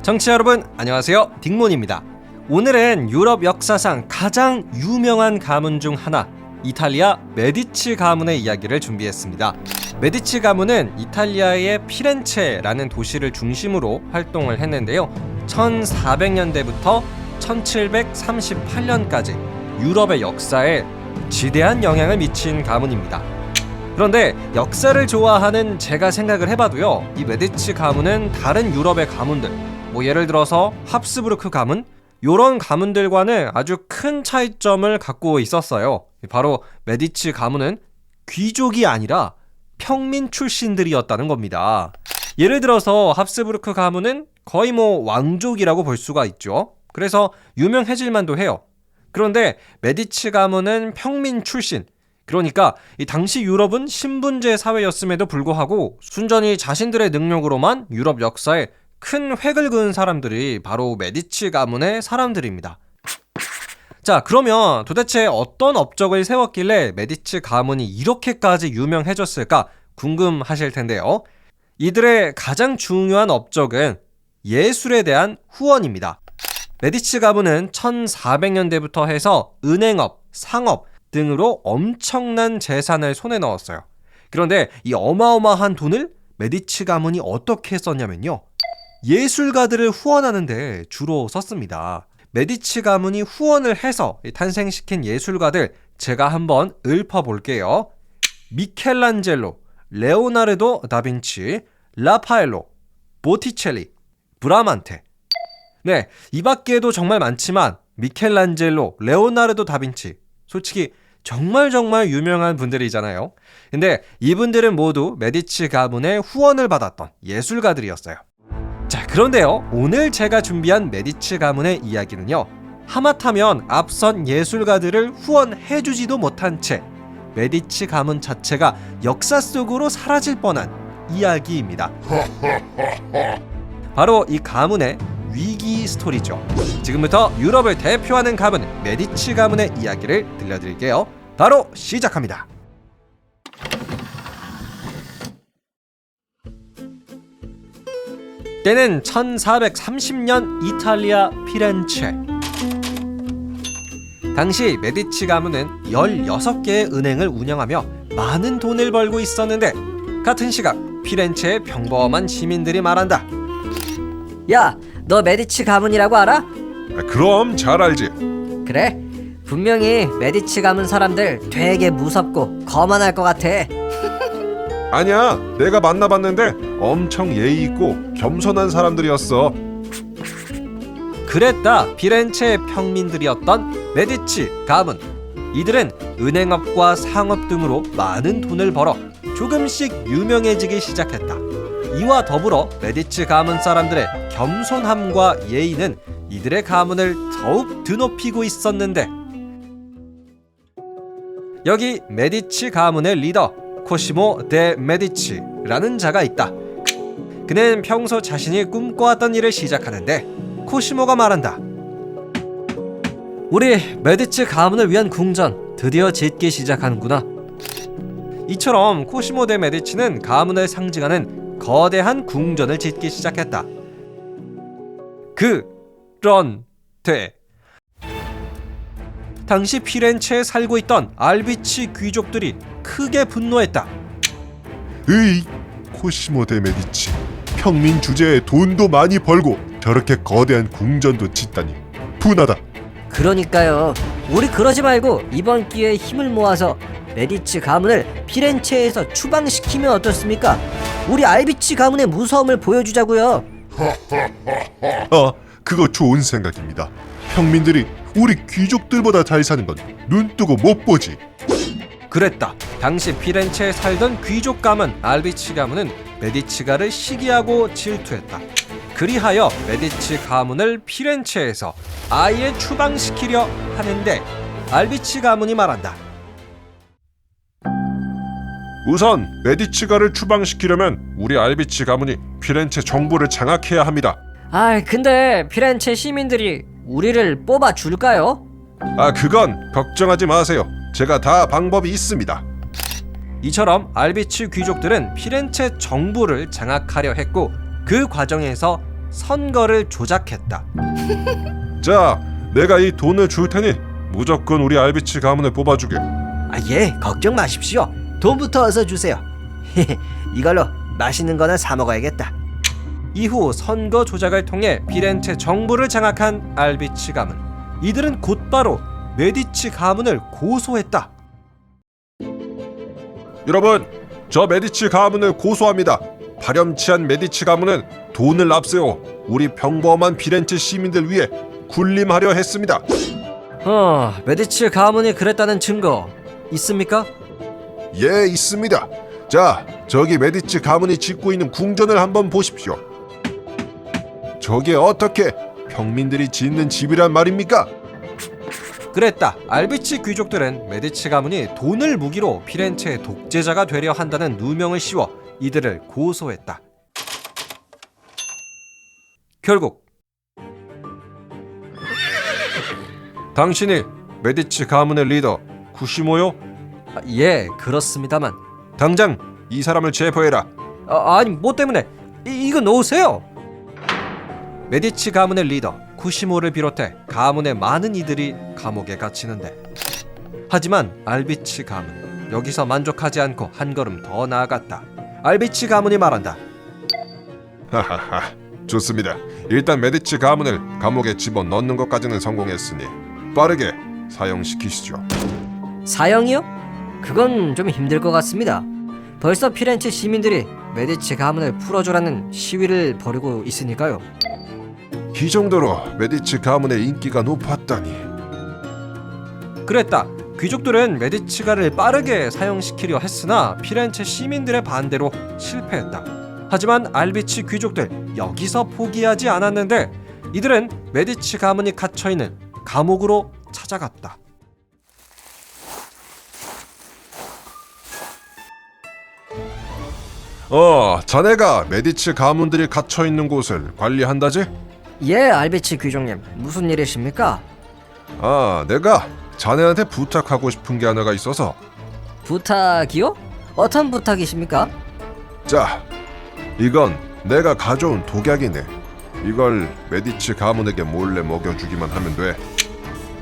청취자 여러분 안녕하세요, 딩몬입니다. 오늘은 유럽 역사상 가장 유명한 가문 중 하나, 이탈리아 메디치 가문의 이야기를 준비했습니다. 메디치 가문은 이탈리아의 피렌체라는 도시를 중심으로 활동을 했는데요, 1400년대부터 1738년까지 유럽의 역사에 지대한 영향을 미친 가문입니다. 그런데 역사를 좋아하는 제가 생각을 해봐도요, 이 메디치 가문은 다른 유럽의 가문들, 예를 들어서 합스부르크 가문, 요런 가문들과는 아주 큰 차이점을 갖고 있었어요. 바로 메디치 가문은 귀족이 아니라 평민 출신들이었다는 겁니다. 예를 들어서 합스부르크 가문은 거의 왕족이라고 볼 수가 있죠. 그래서 유명해질만도 해요. 그런데 메디치 가문은 평민 출신, 그러니까 이 당시 유럽은 신분제 사회였음에도 불구하고 순전히 자신들의 능력으로만 유럽 역사에 큰 획을 그은 사람들이 바로 메디치 가문의 사람들입니다. 자, 그러면 도대체 어떤 업적을 세웠길래 메디치 가문이 이렇게까지 유명해졌을까 궁금하실 텐데요. 이들의 가장 중요한 업적은 예술에 대한 후원입니다. 메디치 가문은 1400년대부터 해서 은행업, 상업 등으로 엄청난 재산을 손에 넣었어요. 그런데 이 어마어마한 돈을 메디치 가문이 어떻게 썼냐면요, 예술가들을 후원하는데 주로 썼습니다. 메디치 가문이 후원을 해서 탄생시킨 예술가들, 제가 한번 읊어볼게요. 미켈란젤로, 레오나르도 다빈치, 라파엘로, 보티첼리, 브라만테. 네, 이 밖에도 정말 많지만 미켈란젤로, 레오나르도 다빈치, 솔직히 정말 유명한 분들이잖아요. 근데 이분들은 모두 메디치 가문의 후원을 받았던 예술가들이었어요. 자, 그런데요, 오늘 제가 준비한 메디치 가문의 이야기는요, 하마터면 앞선 예술가들을 후원해주지도 못한 채 메디치 가문 자체가 역사 속으로 사라질 뻔한 이야기입니다. 바로 이 가문의 위기 스토리죠. 지금부터 유럽을 대표하는 가문 메디치 가문의 이야기를 들려드릴게요. 바로 시작합니다. 때는 1430년 이탈리아 피렌체. 당시 메디치 가문은 16개의 은행을 운영하며 많은 돈을 벌고 있었는데, 같은 시각 피렌체의 평범한 시민들이 말한다. 야, 너 메디치 가문이라고 알아? 그럼 잘 알지. 그래? 분명히 메디치 가문 사람들 되게 무섭고 거만할 것 같아. 아니야, 내가 만나봤는데 엄청 예의 있고 겸손한 사람들이었어. 그랬다 피렌체의 평민들이었던 메디치 가문. 이들은 은행업과 상업 등으로 많은 돈을 벌어 조금씩 유명해지기 시작했다. 이와 더불어 메디치 가문 사람들의 겸손함과 예의는 이들의 가문을 더욱 드높이고 있었는데, 여기 메디치 가문의 리더 코시모 데 메디치라는 자가 있다. 그는 평소 자신이 꿈꿔왔던 일을 시작하는데, 코시모가 말한다. 우리 메디치 가문을 위한 궁전 드디어 짓기 시작하는구나. 이처럼 코시모 데 메디치는 가문을 상징하는 거대한 궁전을 짓기 시작했다. 그런데 당시 피렌체에 살고 있던 알비치 귀족들이 크게 분노했다. 으이, 코시모 데 메디치, 평민 주제에 돈도 많이 벌고 저렇게 거대한 궁전도 짓다니 분하다. 그러니까요, 우리 그러지 말고 이번 기회에 힘을 모아서 메디치 가문을 피렌체에서 추방시키면 어떻습니까? 우리 알비치 가문의 무서움을 보여주자고요. 그거 좋은 생각입니다. 평민들이 우리 귀족들보다 잘 사는 건 눈뜨고 못 보지. 그랬다. 당시 피렌체에 살던 귀족 가문 알비치 가문은 메디치가를 시기하고 질투했다. 그리하여 메디치 가문을 피렌체에서 아예 추방시키려 하는데, 알비치 가문이 말한다. 우선 메디치가를 추방시키려면 우리 알비치 가문이 피렌체 정부를 장악해야 합니다. 근데 피렌체 시민들이 우리를 뽑아줄까요? 그건 걱정하지 마세요. 제가 다 방법이 있습니다. 이처럼 알비치 귀족들은 피렌체 정부를 장악하려 했고, 그 과정에서 선거를 조작했다. 자, 내가 이 돈을 줄 테니 무조건 우리 알비치 가문을 뽑아주게. 예, 걱정 마십시오. 돈부터 어서 주세요. 이걸로 맛있는 거나 사 먹어야겠다. 이후 선거 조작을 통해 피렌체 정부를 장악한 알비치 가문. 이들은 곧바로 메디치 가문을 고소했다. 여러분, 저 메디치 가문을 고소합니다. 파렴치한 메디치 가문은 돈을 앞세워 우리 평범한 피렌체 시민들 위해 군림하려 했습니다. 메디치 가문이 그랬다는 증거 있습니까? 예, 있습니다. 자, 저기 메디치 가문이 짓고 있는 궁전을 한번 보십시오. 저게 어떻게 평민들이 짓는 집이란 말입니까? 그랬다. 알비치 귀족들은 메디치 가문이 돈을 무기로 피렌체의 독재자가 되려 한다는 누명을 씌워 이들을 고소했다. 결국 당신이 메디치 가문의 리더 쿠시모요? 예, 그렇습니다만 당장 이 사람을 체포해라. 아니 뭐 때문에 이거 놓으세요. 메디치 가문의 리더 쿠시모를 비롯해 가문의 많은 이들이 감옥에 갇히는데, 하지만 알비치 가문 여기서 만족하지 않고 한 걸음 더 나아갔다. 알비치 가문이 말한다. 하하하, 좋습니다. 일단 메디치 가문을 감옥에 집어넣는 것까지는 성공했으니 빠르게 사형시키시죠. 사형이요? 그건 좀 힘들 것 같습니다. 벌써 피렌체 시민들이 메디치 가문을 풀어주라는 시위를 벌이고 있으니까요. 이 정도로 메디치 가문의 인기가 높았다니. 그랬다. 귀족들은 메디치가를 빠르게 사형시키려 했으나 피렌체 시민들의 반대로 실패했다. 하지만 알비치 귀족들 여기서 포기하지 않았는데, 이들은 메디치 가문이 갇혀있는 감옥으로 찾아갔다. 자네가 메디치 가문들이 갇혀있는 곳을 관리한다지? 예, 알비치 귀족님, 무슨 일이십니까? 내가 자네한테 부탁하고 싶은 게 하나가 있어서. 부탁이요? 어떤 부탁이십니까? 자, 이건 내가 가져온 독약이네. 이걸 메디치 가문에게 몰래 먹여주기만 하면 돼.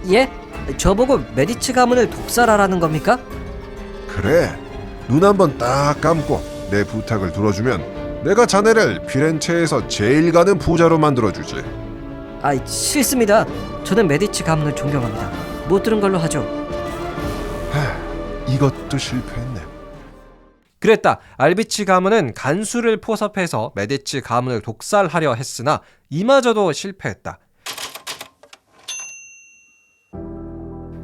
예? 저보고 메디치 가문을 독살하라는 겁니까? 그래, 눈 한번 딱 감고 내 부탁을 들어주면 내가 자네를 피렌체에서 제일 가는 부자로 만들어주지. 싫습니다. 저는 메디치 가문을 존경합니다. 못 들은 걸로 하죠. 이것도 실패했네. 그랬다. 알비치 가문은 간수를 포섭해서 메디치 가문을 독살하려 했으나 이마저도 실패했다.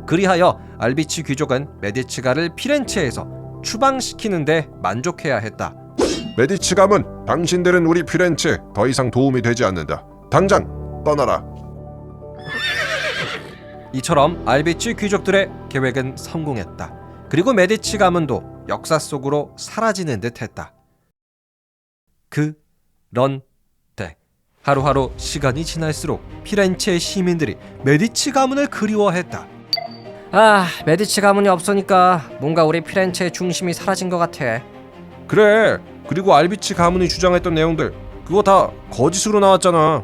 그리하여 알비치 귀족은 메디치가를 피렌체에서 추방시키는데 만족해야 했다. 메디치 가문, 당신들은 우리 피렌체 더 이상 도움이 되지 않는다. 당장 떠나라. 이처럼 알비치 귀족들의 계획은 성공했다. 그리고 메디치 가문도 역사 속으로 사라지는 듯했다. 그런데 하루하루 시간이 지날수록 피렌체의 시민들이 메디치 가문을 그리워했다. 메디치 가문이 없으니까 뭔가 우리 피렌체의 중심이 사라진 것 같아. 그래, 그리고 알비치 가문이 주장했던 내용들 그거 다 거짓으로 나왔잖아.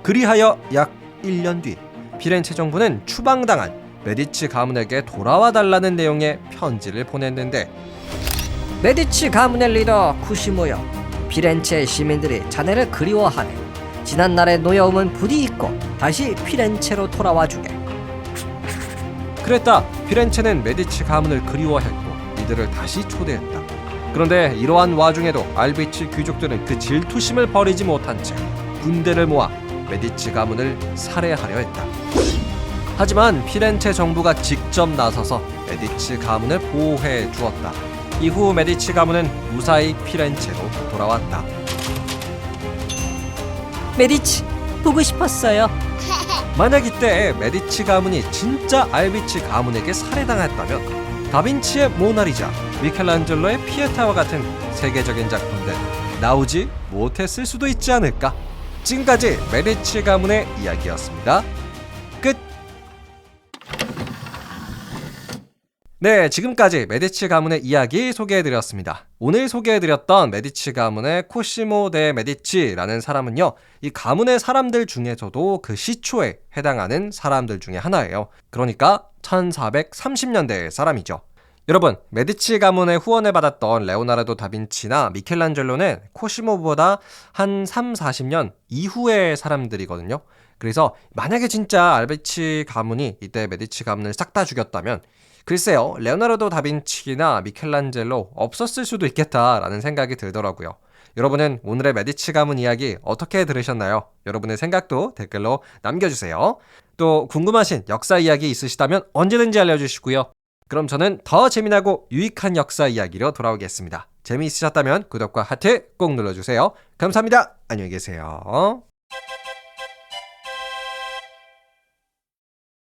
그리하여 약 1년 뒤 피렌체 정부는 추방당한 메디치 가문에게 돌아와 달라는 내용의 편지를 보냈는데, 메디치 가문의 리더 쿠시모요, 피렌체 시민들이 자네를 그리워하네. 지난날의 노여움은 부디 잊고 다시 피렌체로 돌아와주게. 그랬다. 피렌체는 메디치 가문을 그리워했고 이들을 다시 초대했다. 그런데 이러한 와중에도 알비치 귀족들은 그 질투심을 버리지 못한 채 군대를 모아 메디치 가문을 살해하려 했다. 하지만 피렌체 정부가 직접 나서서 메디치 가문을 보호해 주었다. 이후 메디치 가문은 무사히 피렌체로 돌아왔다. 메디치 보고 싶었어요. 만약 이때 메디치 가문이 진짜 알비치 가문에게 살해당했다면 다빈치의 모나리자, 미켈란젤로의 피에타와 같은 세계적인 작품들 나오지 못했을 수도 있지 않을까. 지금까지 메디치 가문의 이야기였습니다. 끝. 네, 지금까지 메디치 가문의 이야기 소개해드렸습니다. 오늘 소개해드렸던 메디치 가문의 코시모 데 메디치라는 사람은요, 이 가문의 사람들 중에서도 그 시초에 해당하는 사람들 중에 하나예요. 그러니까 1430년대의 사람이죠. 여러분, 메디치 가문의 후원을 받았던 레오나르도 다빈치나 미켈란젤로는 코시모보다 한 3, 40년 이후의 사람들이거든요. 그래서 만약에 진짜 알베치 가문이 이때 메디치 가문을 싹 다 죽였다면 글쎄요, 레오나르도 다빈치나 미켈란젤로 없었을 수도 있겠다라는 생각이 들더라고요. 여러분은 오늘의 메디치 가문 이야기 어떻게 들으셨나요? 여러분의 생각도 댓글로 남겨주세요. 또 궁금하신 역사 이야기 있으시다면 언제든지 알려주시고요. 그럼 저는 더 재미나고 유익한 역사 이야기로 돌아오겠습니다. 재미있으셨다면 구독과 하트 꼭 눌러주세요. 감사합니다. 안녕히 계세요.